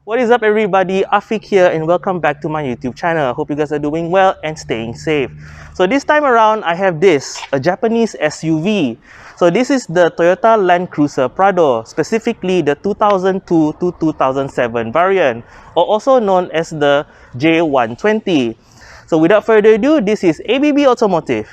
What is up everybody, Afiq here and welcome back to my YouTube channel. Hope you guys are doing well and staying safe. So this time around I have this, a Japanese SUV. So this is the Toyota Land Cruiser Prado, specifically the 2002 to 2007 variant, or also known as the J120. So without further ado, this is ABB Automotive.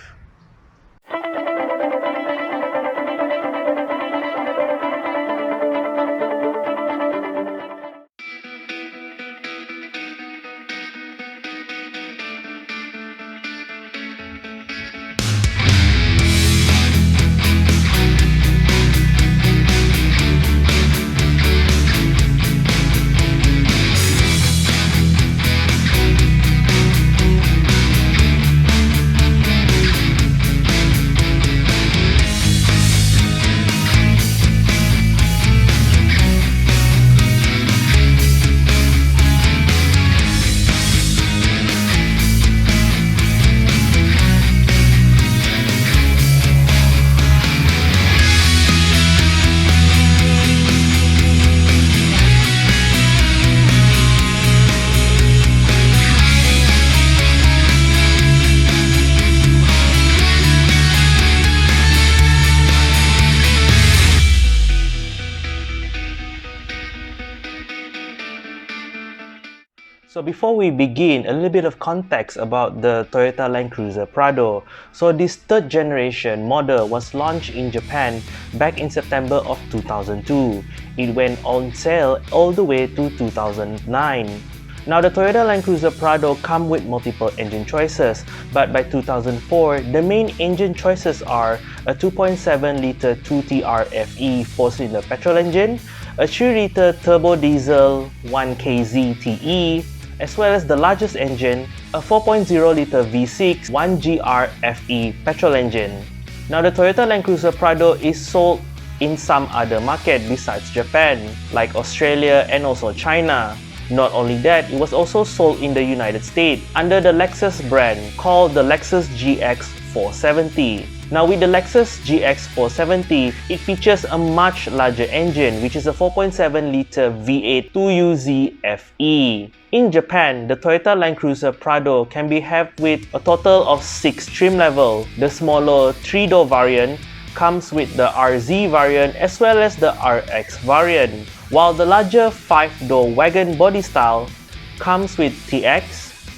So before we begin, a little bit of context about the Toyota Land Cruiser Prado. So this third generation model was launched in Japan back in September of 2002. It went on sale all the way to 2009. Now the Toyota Land Cruiser Prado come with multiple engine choices, but by 2004, the main engine choices are a 2.7-liter 2TR FE 4-cylinder petrol engine, a 3-liter turbo diesel 1KZ TE, as well as the largest engine, a 4.0-liter V6 1GR FE petrol engine. Now the Toyota Land Cruiser Prado is sold in some other market besides Japan, like Australia and also China. Not only that, it was also sold in the United States under the Lexus brand called the Lexus GX 470. Now with the Lexus GX 470, it features a much larger engine, which is a 4.7-liter V8 2UZ FE. In Japan, the Toyota Land Cruiser Prado can be had with a total of 6 trim levels. The smaller 3-door variant comes with the RZ variant as well as the RX variant, while the larger 5-door wagon body style comes with TX,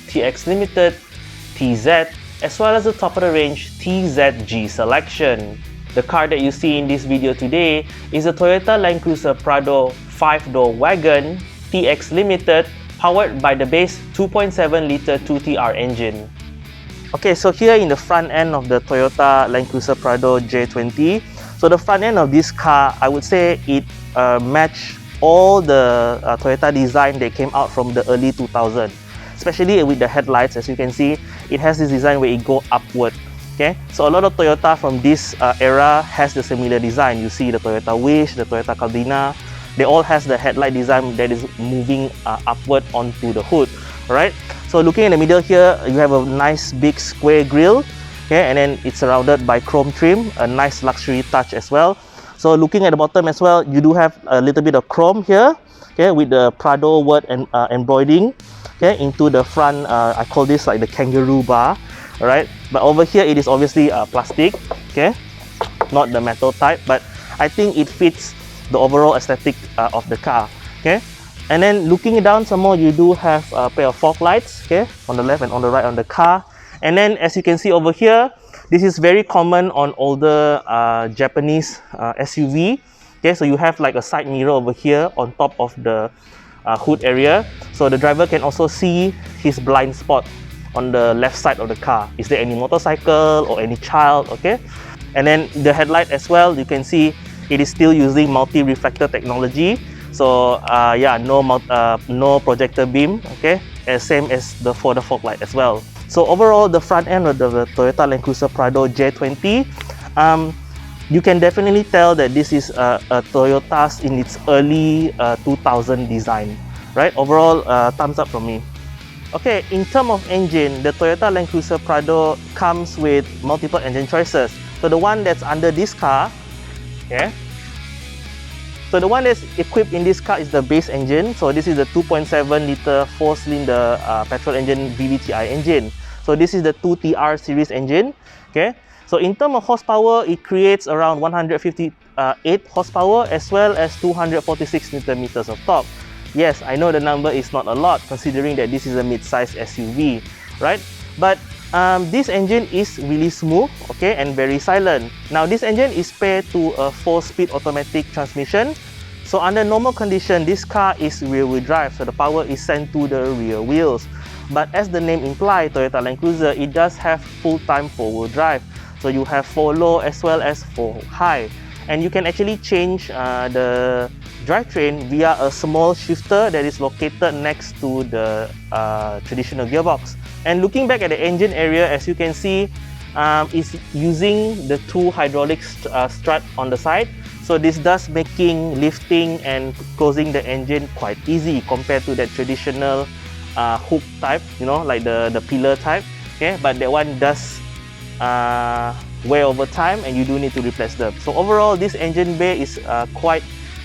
TX Limited, TZ, as well as the top of the range TZG selection. The car that you see in this video today is a Toyota Land Cruiser Prado 5-door wagon TX Limited, powered by the base 2.7-liter 2TR engine. Okay, so here in the front end of the Toyota Land Cruiser Prado J20, so the front end of this car, I would say it matched all the Toyota design that came out from the early 2000s. Especially with the headlights, as you can see, it has this design where it go upward. Okay, so a lot of Toyota from this era has the similar design. You see the Toyota Wish, the Toyota Caldina, they all has the headlight design that is moving upward onto the hood. Alright, so looking in the middle here, you have a nice big square grille, okay, and then it's surrounded by chrome trim, a nice luxury touch as well. So looking at the bottom as well, you do have a little bit of chrome here, okay, with the Prado word and embroidering, okay, into the front. I call this like the kangaroo bar. Alright, but over here it is obviously plastic, okay, not the metal type, but I think it fits the overall aesthetic of the car. Okay, and then looking down some more, you do have a pair of fog lights, okay, on the left and on the right on the car. And then as you can see over here, this is very common on older Japanese SUV. Okay, so you have like a side mirror over here on top of the hood area, so the driver can also see his blind spot on the left side of the car. Is there any motorcycle or any child? Okay, and then the headlight as well, you can see it is still using multi-reflector technology. So yeah, no projector beam, okay, same as for the fog light as well. So overall, the front end of the Toyota Land Cruiser Prado J20, you can definitely tell that this is a Toyota's in its early 2000 design, right? Overall, thumbs up from me. Okay, in terms of engine, the Toyota Land Cruiser Prado comes with multiple engine choices. So the one that's under this car, okay, So the one that's equipped in this car is the base engine. So this is the 2.7 liter 4-cylinder petrol engine VVTi engine. So this is the 2TR series engine. Okay. So in terms of horsepower, it creates around 158 horsepower as well as 246 Newton meters of torque. Yes, I know the number is not a lot considering that this is a mid-size SUV, right? But this engine is really smooth, okay, and very silent. Now this engine is paired to a 4-speed automatic transmission. So under normal condition, this car is rear-wheel drive, so the power is sent to the rear wheels. But as the name implies, Toyota Land Cruiser, it does have full-time 4-wheel drive. So you have 4 low as well as 4 high. And you can actually change the drivetrain via a small shifter that is located next to the traditional gearbox. And looking back at the engine area, as you can see, it's using the 2 hydraulic strut on the side. So this does making lifting and closing the engine quite easy compared to the traditional hook type, you know, like the pillar type. Okay, but that one does wear over time and you do need to replace them. So overall, this engine bay is quite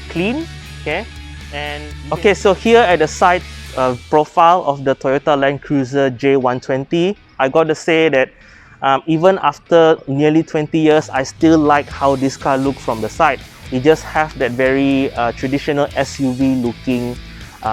clean. Okay, and okay, so here at the side profile of the Toyota Land Cruiser J120, I got to say that even after nearly 20 years, I still like how this car looks from the side. It just has that very traditional SUV looking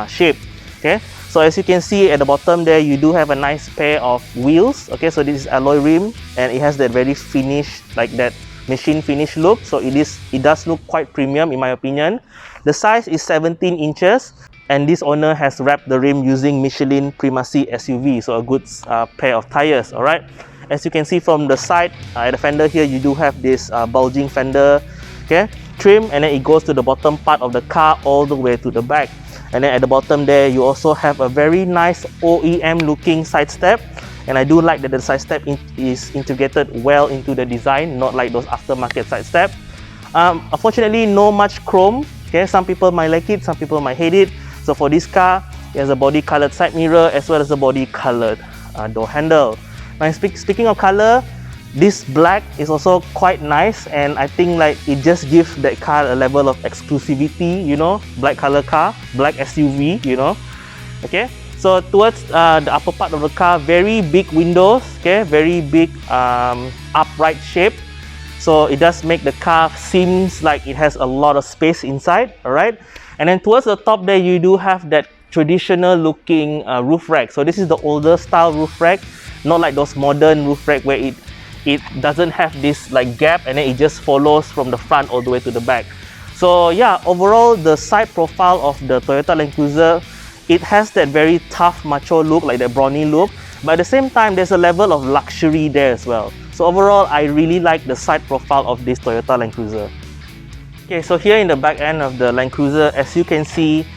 shape. Okay, so as you can see at the bottom there, you do have a nice pair of wheels. Okay, so this is alloy rim and it has that very finished, like that machine finish look. So it does look quite premium in my opinion. The size is 17 inches and this owner has wrapped the rim using Michelin Primacy SUV, so a good pair of tires. All right, as you can see from the side at the fender here, you do have this bulging fender, okay, trim, and then it goes to the bottom part of the car all the way to the back. And then at the bottom there, you also have a very nice OEM looking side step. And I do like that the side step is integrated well into the design, not like those aftermarket side step. Unfortunately, no much chrome. Okay, some people might like it, some people might hate it. So for this car, it has a body colored side mirror as well as a body colored door handle. Now speaking of color, this black is also quite nice, and I think like it just gives that car a level of exclusivity, you know, black color car, black SUV, you know. Okay, so towards the upper part of the car, very big windows, okay, very big upright shape. So it does make the car seems like it has a lot of space inside, all right. And then towards the top there, you do have that traditional looking roof rack. So this is the older style roof rack, not like those modern roof rack where it doesn't have this like gap and then it just follows from the front all the way to the back. So yeah, overall the side profile of the Toyota Land Cruiser, it has that very tough macho look, like that brawny look, but at the same time there's a level of luxury there as well. So overall, I really like the side profile of this Toyota Land Cruiser. Okay, so here in the back end of the Land Cruiser, as you can see,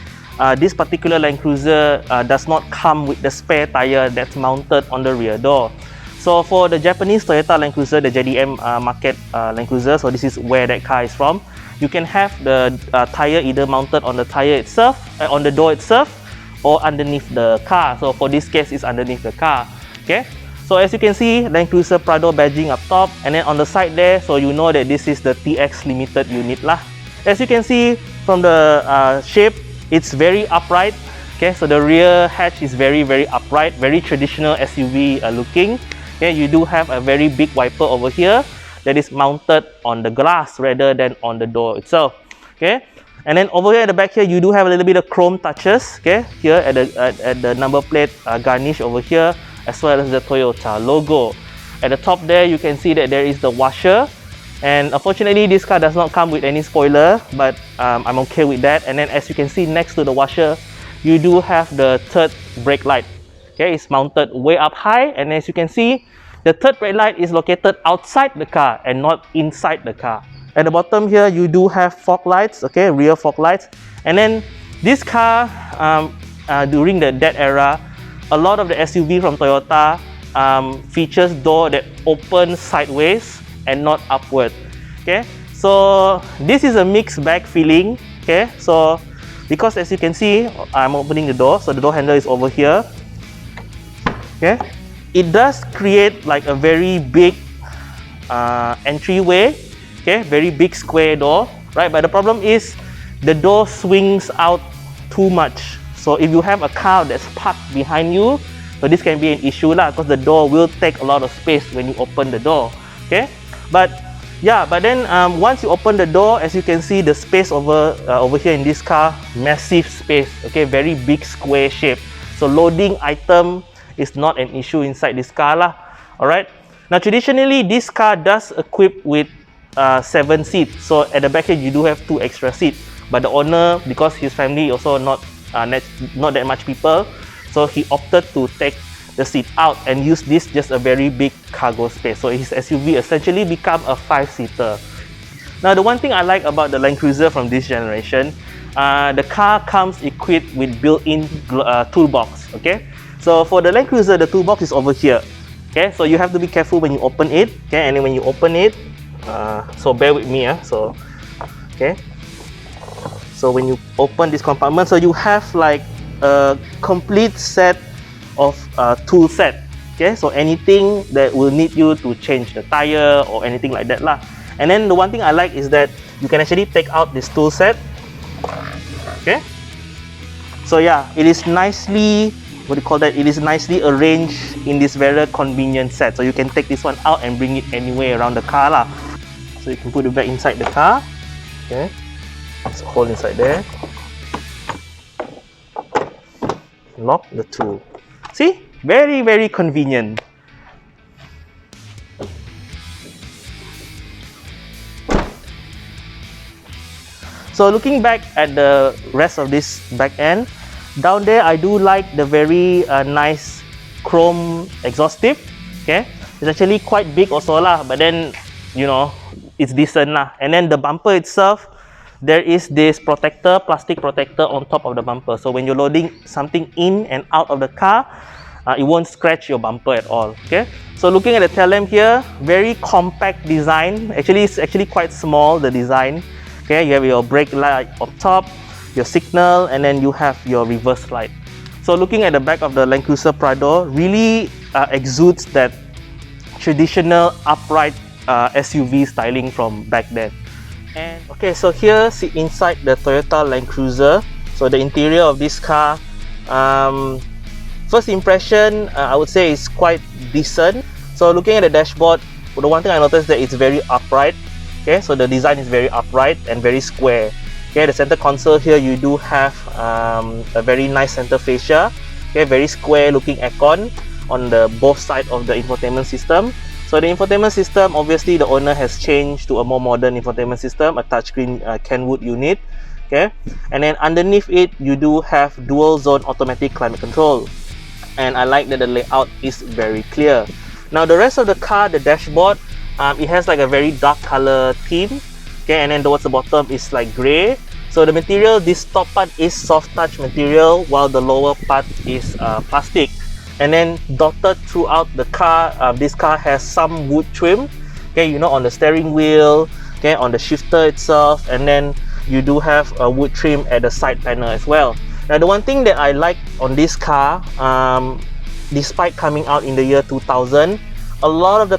this particular Land Cruiser does not come with the spare tire that's mounted on the rear door. So for the Japanese Toyota Land Cruiser, the JDM market Land Cruiser, so this is where that car is from, you can have the tire either mounted on the tire itself, on the door itself, or underneath the car. So for this case, it's underneath the car. Okay, so as you can see, Land Cruiser Prado badging up top, and then on the side there, so you know that this is the TX limited unit lah. As you can see from the shape, it's very upright. Okay, so the rear hatch is very upright, very traditional SUV looking. Okay, you do have a very big wiper over here that is mounted on the glass rather than on the door itself. Okay, and then over here at the back here, you do have a little bit of chrome touches. Okay, here at the number plate garnish over here, as well as the Toyota logo. At the top there, you can see that there is the washer, and unfortunately this car does not come with any spoiler, but I'm okay with that. And then as you can see next to the washer, you do have the third brake light. Okay, it's mounted way up high, and as you can see, the third brake light is located outside the car and not inside the car. At the bottom here, you do have fog lights, okay, rear fog lights. And then this car, during that era, a lot of the SUV from Toyota features door that open sideways and not upward. Okay, so this is a mixed bag feeling. Okay, so because as you can see, I'm opening the door, so the door handle is over here. Okay, it does create like a very big entryway. Okay, very big square door, right? But the problem is the door swings out too much. So if you have a car that's parked behind you, so this can be an issue lah, because the door will take a lot of space when you open the door. Okay, but yeah, but then once you open the door, as you can see, the space over here in this car, massive space. Okay, very big square shape. So loading item is not an issue inside this car lah. All right. Now traditionally, this car does equip with 7 seats. So at the back here, you do have 2 extra seats. But the owner, because his family also not that much people, so he opted to take the seat out and use this just a very big cargo space. So his SUV essentially become a 5-seater. Now the one thing I like about the Land Cruiser from this generation, the car comes equipped with built-in toolbox. Okay, so for the Land Cruiser, the toolbox is over here. Okay, so you have to be careful when you open it. Okay, and then when you open it, so bear with me. So okay, so when you open this compartment, so you have like a complete set of tool set. Okay, so anything that will need you to change the tire or anything like that lah. And then the one thing I like is that you can actually take out this tool set. Okay, so yeah, it is nicely, what do you call that? It is nicely arranged in this very convenient set. So you can take this one out and bring it anywhere around the car lah. So you can put it back inside the car. Okay, there's a hole inside there. Lock the tool. See, very, very convenient. So looking back at the rest of this back end, down there I do like the very nice chrome exhaust tip. Okay, it's actually quite big also lah, but then you know it's decent lah. And then the bumper itself, there is this protector, plastic protector on top of the bumper. So when you're loading something in and out of the car, it won't scratch your bumper at all. Okay, so looking at the tail lamp here, very compact design. Actually, it's actually quite small, the design. Okay, you have your brake light up top, your signal, and then you have your reverse light. So looking at the back of the Land Cruiser Prado, really exudes that traditional upright SUV styling from back then. And okay, so here, see inside the Toyota Land Cruiser. So the interior of this car, first impression, I would say is quite decent. So looking at the dashboard, the one thing I noticed that it's very upright. Okay, so the design is very upright and very square. Okay, the center console here, you do have a very nice center fascia. Okay, very square looking icon on the both side of the infotainment system. So the infotainment system, obviously the owner has changed to a more modern infotainment system, a touchscreen Kenwood unit. Okay, and then underneath it, you do have dual zone automatic climate control. And I like that the layout is very clear. Now the rest of the car, the dashboard, it has like a very dark color theme. Okay, and then towards the bottom is like gray. So the material, this top part is soft touch material, while the lower part is plastic. And then dotted throughout the car, this car has some wood trim. Okay, you know, on the steering wheel, okay, on the shifter itself, and then you do have a wood trim at the side panel as well. Now the one thing that I like on this car, despite coming out in the year 2000, a lot of the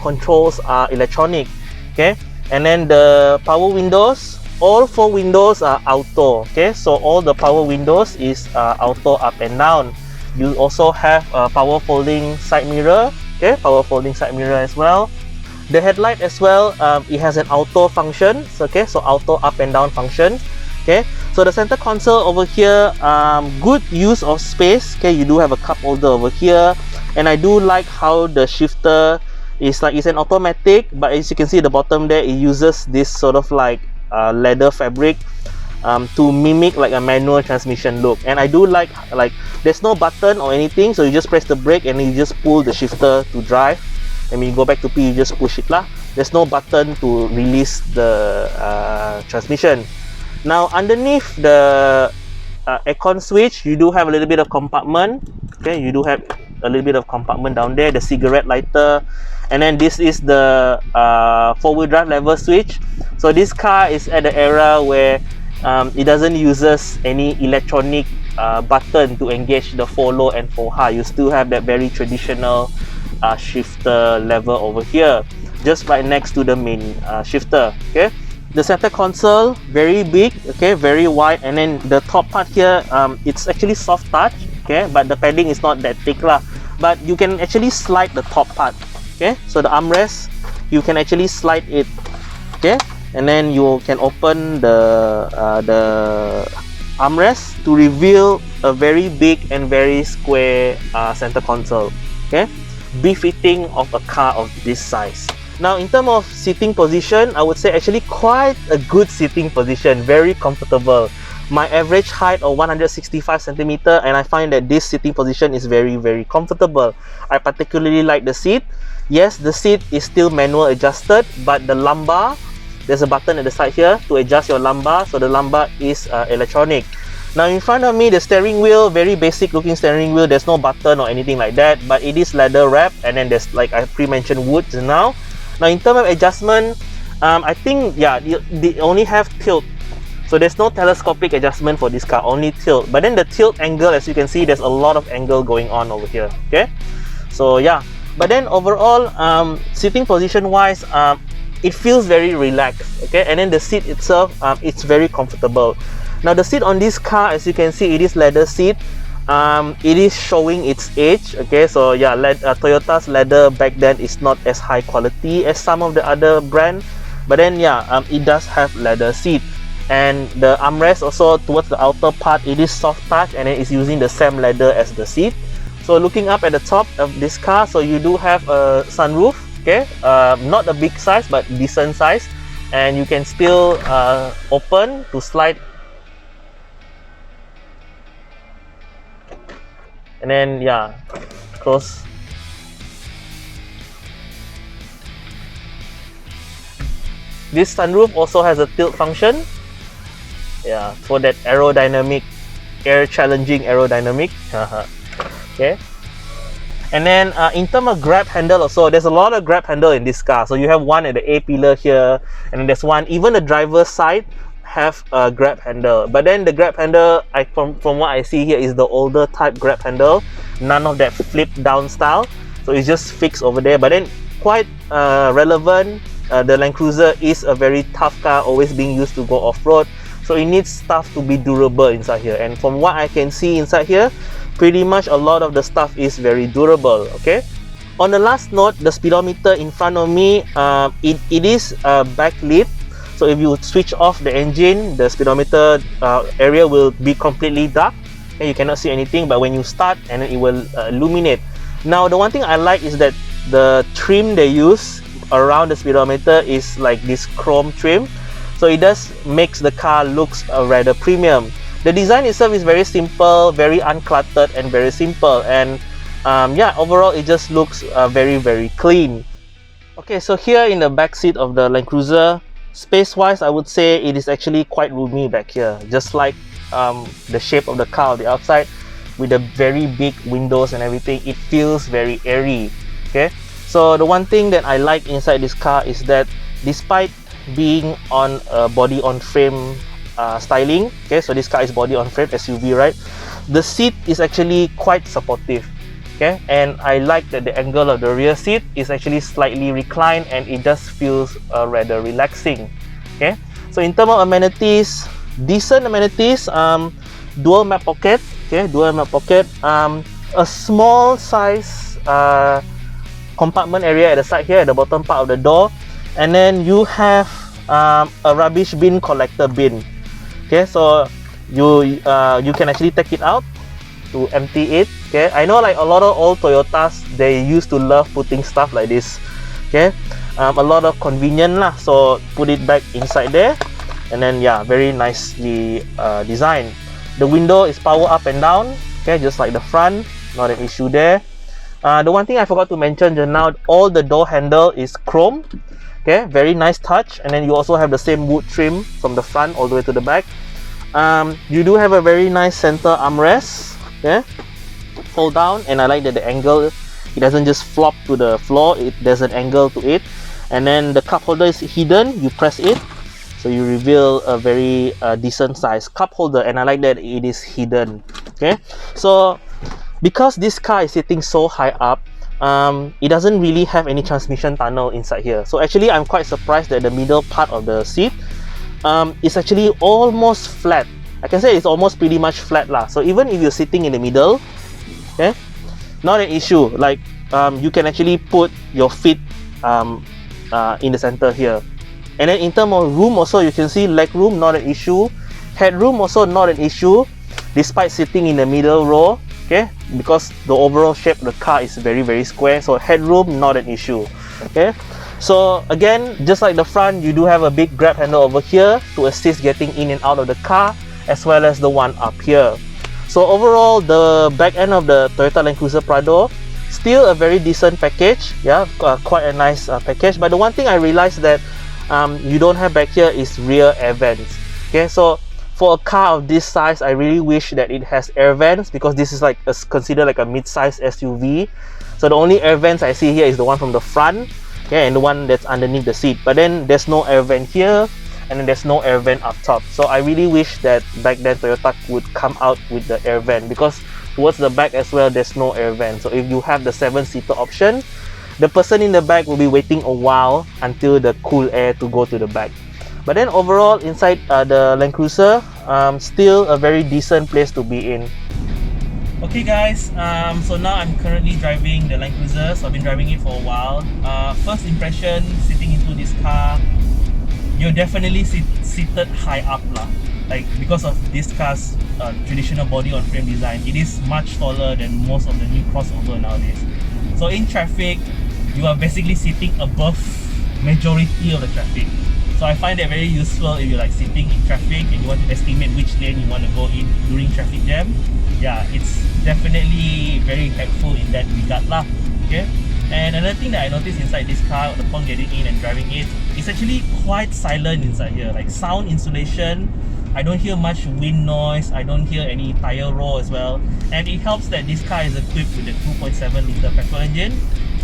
controls are electronic. Okay, and then the power windows, all 4 windows are auto. Okay, so all the power windows is auto up and down. You also have a power folding side mirror. Okay, power folding side mirror as well. The headlight as well, it has an auto function. So, okay, so auto up and down function. Okay, so the center console over here, good use of space. Okay, you do have a cup holder over here, and I do like how the shifter is like, it's an automatic, but as you can see at the bottom there, it uses this sort of like leather fabric to mimic like a manual transmission look. And I do like there's no button or anything, so you just press the brake and you just pull the shifter to drive, and when you go back to P, you just push it lah. There's no button to release the transmission. Now underneath the aircon switch, you do have a little bit of compartment. Okay, you do have a little bit of compartment down there, the cigarette lighter, and then this is the 4-wheel drive lever switch. So this car is at the era where it doesn't uses any electronic button to engage the 4 low and 4 high. You still have that very traditional shifter lever over here, just right next to the main shifter. Okay, The center console, very big, okay, very wide, and then the top part here, it's actually soft touch, okay, but the padding is not that thick lah. But you can actually slide the top part, okay. So the armrest, you can actually slide it, okay, and then you can open the armrest to reveal a very big and very square center console, okay, befitting of a car of this size. Now, in terms of seating position, I would say actually quite a good seating position, very comfortable. My average height of 165 centimeter, and I find that this seating position is very, very comfortable. I particularly like the seat. Yes, the seat is still manual adjusted, but the lumbar, there's a button at the side here to adjust your lumbar, so the lumbar is electronic. Now in front of me, the steering wheel, very basic looking steering wheel. There's no button or anything like that, but it is leather wrapped, and then there's, like I pre-mentioned, wood now. Now in terms of adjustment, I think, yeah, they only have tilt. So there's no telescopic adjustment for this car, only tilt. But then the tilt angle, as you can see, there's a lot of angle going on over here, okay? So yeah, but then overall, sitting position wise, it feels very relaxed, okay? And then the seat itself, it's very comfortable. Now the seat on this car, as you can see, it is leather seat. It is showing its age, okay? So yeah, Toyota's leather back then is not as high quality as some of the other brand, but then yeah, it does have leather seat. And the armrest also towards the outer part, it is soft touch, and then it's using the same leather as the seat. So looking up at the top of this car, so you do have a sunroof, okay, not a big size but decent size, and you can still open to slide, and then yeah, close. This sunroof also has a tilt function, yeah, for that aerodynamic, challenging aerodynamic. Okay. And then in terms of grab handle also, there's a lot of grab handle in this car. So you have one at the A pillar here, and then there's one, even the driver's side have a grab handle. But then the grab handle, from what I see here, is the older type grab handle, none of that flip down style. So it's just fixed over there. But then quite relevant. The Land Cruiser is a very tough car, always being used to go off-road. So it needs stuff to be durable inside here. And from what I can see inside here, pretty much a lot of the stuff is very durable, okay? On the last note, the speedometer in front of me, it is backlit. So if you switch off the engine, the speedometer area will be completely dark, and you cannot see anything. But when you start, and then it will illuminate. Now, the one thing I like is that the trim they use around the speedometer is like this chrome trim. So it does makes the car looks rather premium. The design itself is very simple, very uncluttered, and very simple. And yeah, overall it just looks very, very clean. Okay, so here in the back seat of the Land Cruiser, space-wise, I would say it is actually quite roomy back here. Just like the shape of the car on the outside, with the very big windows and everything, it feels very airy. Okay, so the one thing that I like inside this car is that despite being on a body on frame styling, okay, so this car is body on frame SUV, right? The seat is actually quite supportive, okay, and I like that the angle of the rear seat is actually slightly reclined, and it does feels rather relaxing. Okay, so in terms of amenities, decent amenities, dual map pocket, okay, dual map pocket, a small size compartment area at the side here at the bottom part of the door, and then you have a rubbish bin collector bin. Okay, so you can actually take it out to empty it. Okay, I know like a lot of old Toyotas, they used to love putting stuff like this. Okay, a lot of convenient lah. So put it back inside there, and then yeah, very nicely designed. The window is power up and down. Okay, just like the front, not an issue there. The one thing I forgot to mention just now, all the door handle is chrome. Okay, very nice touch, and then you also have the same wood trim from the front all the way to the back. You do have a very nice center armrest. Okay, fold down, and I like that the angle, it doesn't just flop to the floor, there's an angle to it. And then the cup holder is hidden. You press it, so you reveal a very decent size cup holder, and I like that it is hidden. Okay, so because this car is sitting so high up, it doesn't really have any transmission tunnel inside here. So actually I'm quite surprised that the middle part of the seat is actually almost flat. I can say it's almost pretty much flat lah. So even if you're sitting in the middle, okay, not an issue. Like you can actually put your feet in the center here. And then in terms of room also, you can see leg room, not an issue. Headroom also not an issue, despite sitting in the middle row, okay, because the overall shape of the car is very, very square. So headroom, not an issue, okay. So again, just like the front, you do have a big grab handle over here to assist getting in and out of the car, as well as the one up here. So overall, the back end of the Toyota Land Cruiser Prado, still a very decent package, yeah, quite a nice package. But the one thing I realized that you don't have back here is rear air vents. Okay, so for a car of this size, I really wish that it has air vents, because this is like considered like a mid-size SUV. So the only air vents I see here is the one from the front, okay, and the one that's underneath the seat. But then there's no air vent here, and then there's no air vent up top. So I really wish that back then Toyota would come out with the air vent, because towards the back as well, there's no air vent. So if you have the 7-seater option, the person in the back will be waiting a while until the cool air to go to the back. But then overall, inside the Land Cruiser, still a very decent place to be in. Okay guys, so now I'm currently driving the Land Cruiser. So I've been driving it for a while. First impression, sitting into this car, you're definitely seated high up lah. Like, because of this car's traditional body on frame design, it is much taller than most of the new crossover nowadays. So in traffic, you are basically sitting above majority of the traffic. So I find that very useful if you're like sitting in traffic and you want to estimate which lane you want to go in during traffic jam. Yeah, it's definitely very helpful in that regard lah. Okay. And another thing that I noticed inside this car upon getting in and driving it, it's actually quite silent inside here. Like sound insulation, I don't hear much wind noise, I don't hear any tire roar as well. And it helps that this car is equipped with a 2.7 litre petrol engine.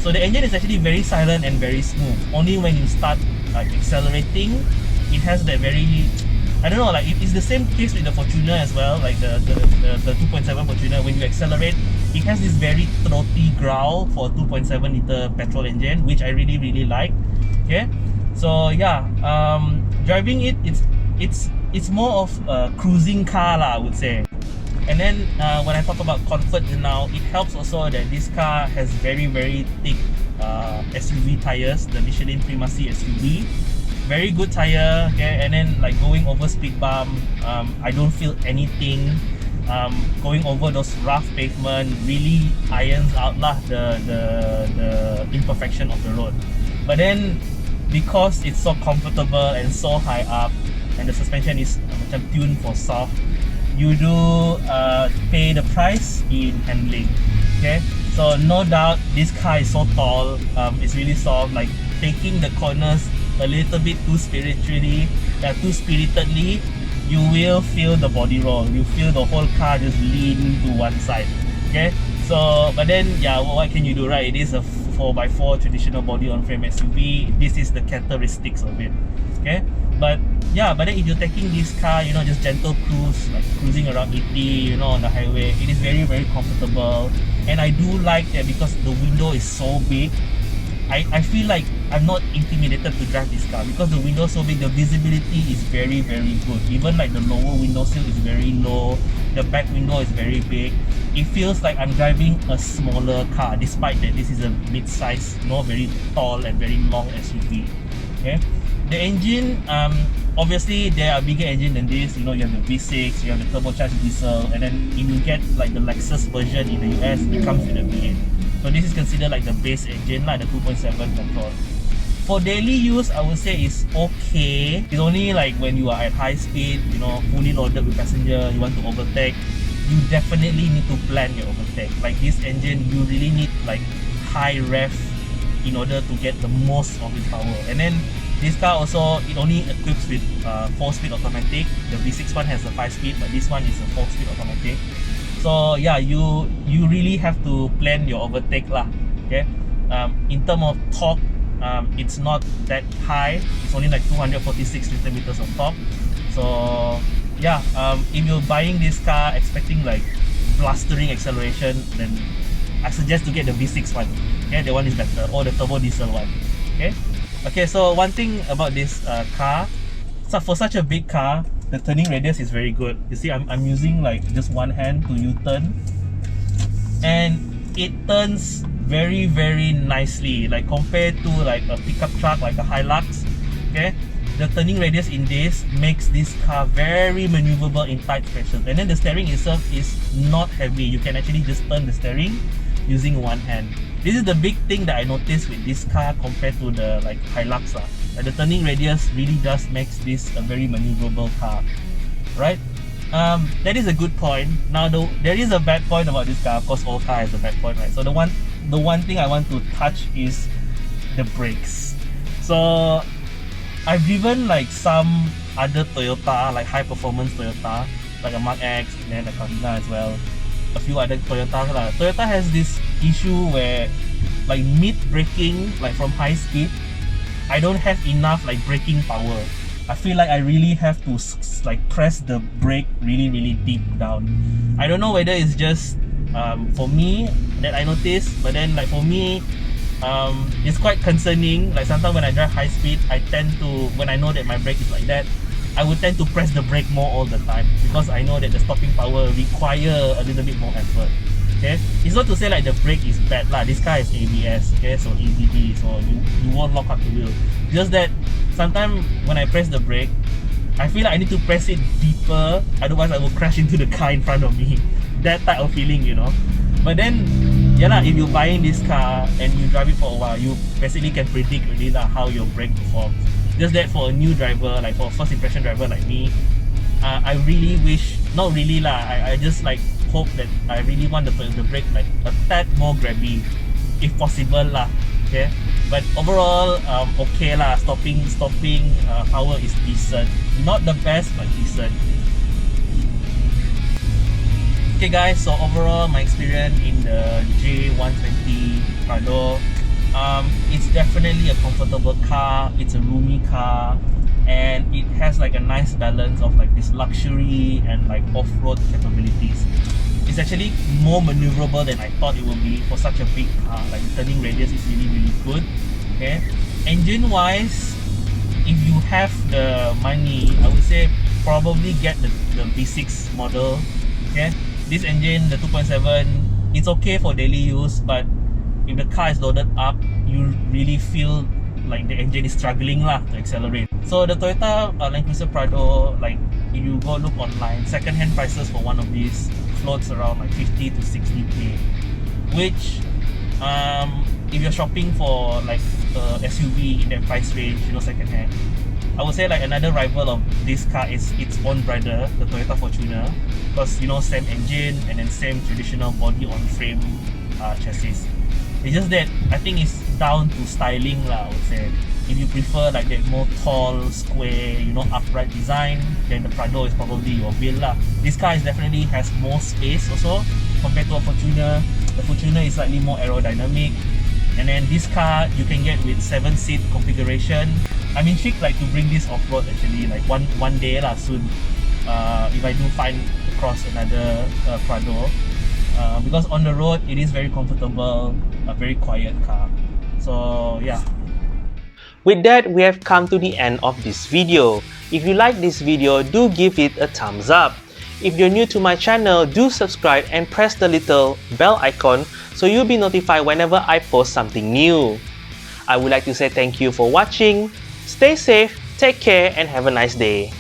So the engine is actually very silent and very smooth. Only when you start accelerating, it has that very, I don't know, like it's the same case with the Fortuner as well. Like the 2.7 Fortuner, when you accelerate, it has this very throaty growl for a 2.7 litre petrol engine, which I really like. Okay, so yeah, driving it, it's more of a cruising car lah, I would say. And then when I talk about comfort now, it helps also that this car has very thick SUV tires, the Michelin Primacy SUV. Very good tire, okay? And then like going over speed bump, I don't feel anything. Going over those rough pavement really irons out lah the imperfection of the road. But then because it's so comfortable and so high up, and the suspension is tuned for soft, you do pay the price in handling. Okay, so no doubt this car is so tall, it's really soft. Like taking the corners a little bit too spiritedly, you will feel the body roll. You feel the whole car just lean to one side. Okay, so but then yeah, what can you do, right? It is a 4x4 traditional body on frame SUV. This is the characteristics of it. Okay, but yeah, but then if you're taking this car, you know, just gentle cruise, like cruising around 80, you know, on the highway, it is very comfortable. And I do like that because the window is so big. I feel like I'm not intimidated to drive this car because the window is so big. The visibility is very good. Even like the lower window sill is very low. The back window is very big. It feels like I'm driving a smaller car, despite that this is a mid-size, very tall and very long SUV. Okay, the engine, obviously there are bigger engine than this. You know, you have the V6, you have the turbocharged diesel, and then if you get like the Lexus version in the US, it comes with a V8. So this is considered like the base engine, like the 2.7 petrol. For daily use, I would say it's okay. It's only like when you are at high speed, you know, fully loaded with passenger, you want to overtake, you definitely need to plan your overtake. Like this engine, you really need like high rev in order to get the most of its power. And then this car also, it only equips with 4-speed automatic. The V6 one has a 5-speed, but this one is a 4-speed automatic. So yeah, you really have to plan your overtake lah. Okay, in terms of torque, it's not that high. It's only like 246 Nm of torque. So yeah, if you're buying this car expecting like blustering acceleration, then I suggest to get the V6 one. Okay, the one is better, or the turbo diesel one. Okay, so one thing about this car, So for such a big car, the turning radius is very good. You see, I'm using like just one hand to U-turn, and it turns very nicely, like compared to like a pickup truck like a Hilux. Okay, the turning radius in this makes this car very maneuverable in tight spaces, and then the steering itself is not heavy. You can actually just turn the steering using one hand. This is the big thing that I noticed with this car compared to the like Hilux lah. Like the turning radius really does makes this a very maneuverable car, right? That is a good point. Now there is a bad point about this car. Of course, all car has a bad point, right? So the one thing I want to touch is the brakes. So I've driven like some other Toyota, like high performance Toyota, like a Mark X and then a Carina as well. A few other Toyotas lah. Toyota has this issue where like mid braking, like from high speed, I don't have enough like braking power. I feel like I really have to like press the brake really deep down. I don't know whether it's just for me that I notice, but then like for me, it's quite concerning. Like sometimes when I drive high speed, I tend to, when I know that my brake is like that, I would tend to press the brake more all the time, because I know that the stopping power require a little bit more effort. Okay, it's not to say like the brake is bad lah. This car is ABS, okay, so ABD, so you won't lock up the wheel. Just that sometimes when I press the brake, I feel like I need to press it deeper, otherwise I will crash into the car in front of me. That type of feeling, you know. But then, yeah lah, if you're buying this car and you drive it for a while, you basically can predict really lah how your brake performs. Just that for a new driver, like for a first impression driver like me, I really wish, not really lah, I just like hope that I really want the brake like a tad more grabby, if possible lah. Okay, but overall, okay lah. Stopping power is decent, not the best but decent. Okay guys, so overall my experience in the J120 Prado, it's definitely a comfortable car. It's a roomy car, and it has like a nice balance of like this luxury and like off-road capabilities. It's actually more maneuverable than I thought it would be for such a big car. Like the turning radius is really good. Okay, engine wise, if you have the money, I would say probably get the V6 model. Okay, this engine, the 2.7, it's okay for daily use, but if the car is loaded up, you really feel like the engine is struggling lah to accelerate. So the Toyota Land Cruiser Prado, like if you go look online, second-hand prices for one of these floats around like 50 to 60k, which if you're shopping for like SUV in that price range, you know, second-hand, I would say like another rival of this car is its own brother, the Toyota Fortuner, because you know, same engine and then same traditional body on frame chassis. It's just that I think it's down to styling lah, I would say. If you prefer like that more tall, square, you know, upright design, then the Prado is probably your build lah. This car is definitely has more space also compared to a Fortuner. The Fortuner is slightly more aerodynamic, and then this car you can get with 7-seat configuration. I'm intrigued like to bring this off-road actually, like one day lah soon. If I do find across another Prado, because on the road it is very comfortable, a very quiet car. So yeah. With that, we have come to the end of this video. If you like this video, do give it a thumbs up. If you're new to my channel, do subscribe and press the little bell icon so you'll be notified whenever I post something new. I would like to say thank you for watching. Stay safe, take care, and have a nice day.